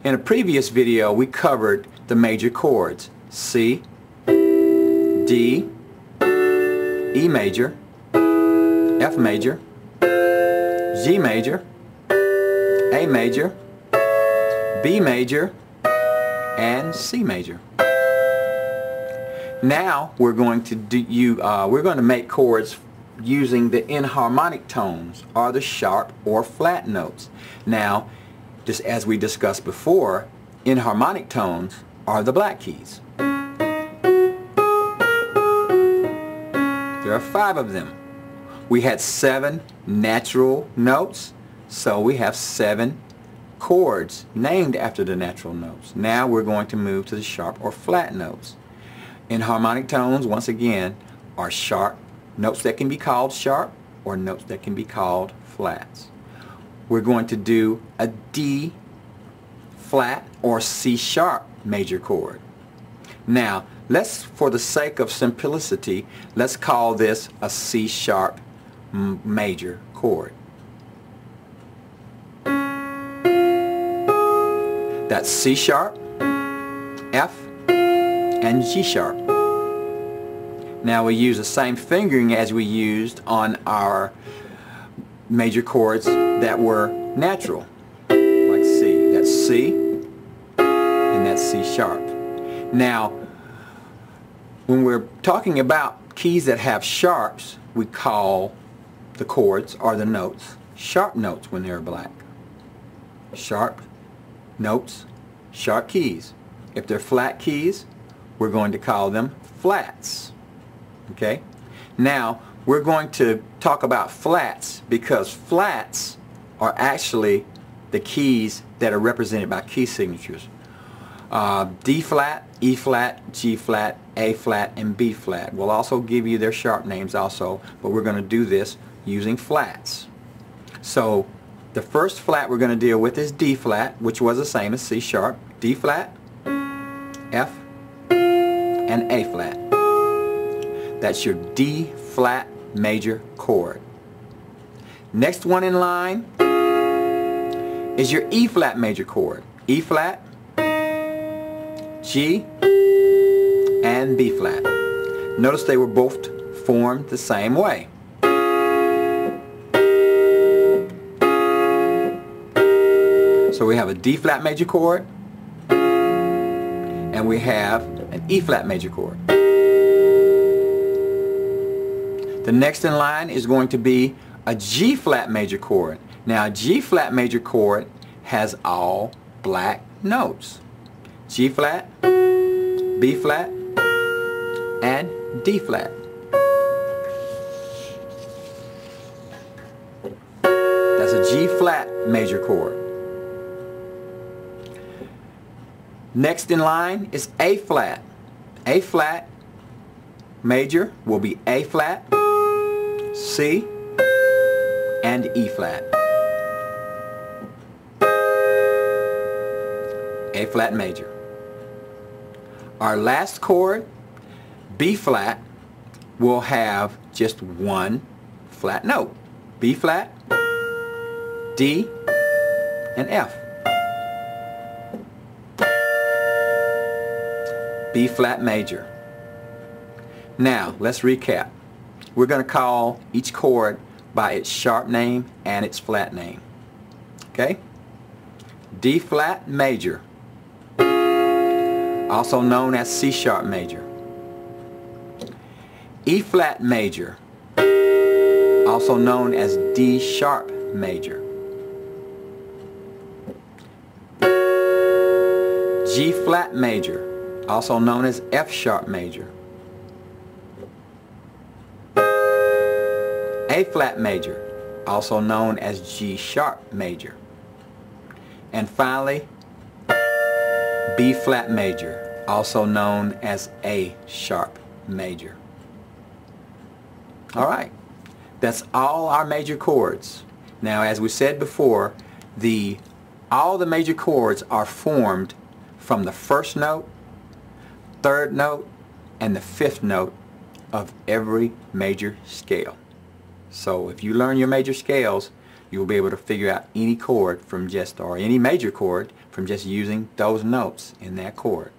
In a previous video we covered the major chords: C, D, E major, F major, G major, A major, B major, and C major. Now we're going to make chords using the enharmonic tones, or the sharp or flat notes. Now, just as we discussed before, enharmonic tones are the black keys. There are 5 of them. We had 7 natural notes, so we have 7 chords named after the natural notes. Now we're going to move to the sharp or flat notes. Enharmonic tones, once again, are sharp notes that can be called sharp, or notes that can be called flats. We're going to do a D flat or C sharp major chord. Now, for the sake of simplicity, let's call this a C sharp major chord. That's C sharp, F, and G sharp. Now we use the same fingering as we used on our major chords that were natural, like C. That's C, and that's C sharp. Now, when we're talking about keys that have sharps, we call the chords, or the notes, sharp notes when they're black. Sharp notes, sharp keys. If they're flat keys, we're going to call them flats. Okay? Now, we're going to talk about flats because flats are actually the keys that are represented by key signatures. D flat, E flat, G flat, A flat, and B flat. We'll also give you their sharp names also, but we're going to do this using flats. So, the first flat we're going to deal with is D flat, which was the same as C sharp. D flat, F, and A flat. That's your D flat major chord. Next one in line is your E flat major chord. E flat, G, and B flat. Notice they were both formed the same way. So we have a D flat major chord, and we have an E flat major chord. The next in line is going to be a G flat major chord. Now, a G flat major chord has all black notes: G flat, B flat, and D flat. That's a G flat major chord. Next in line is A flat. A flat major will be A flat, C, and E flat. A flat major. Our last chord, B flat, will have just one flat note: B flat, D, and F. B flat major. Now, let's recap. We're going to call each chord by its sharp name and its flat name. Okay? D flat major, also known as C sharp major. E flat major, also known as D sharp major. G flat major, also known as F sharp major. A flat major, also known as G sharp major. And finally, B flat major, also known as A sharp major. Alright, that's all our major chords. Now, as we said before, all the major chords are formed from the first note, third note, and the fifth note of every major scale. So if you learn your major scales, You will be able to figure out any chord from just, or any major chord from just using those notes in that chord.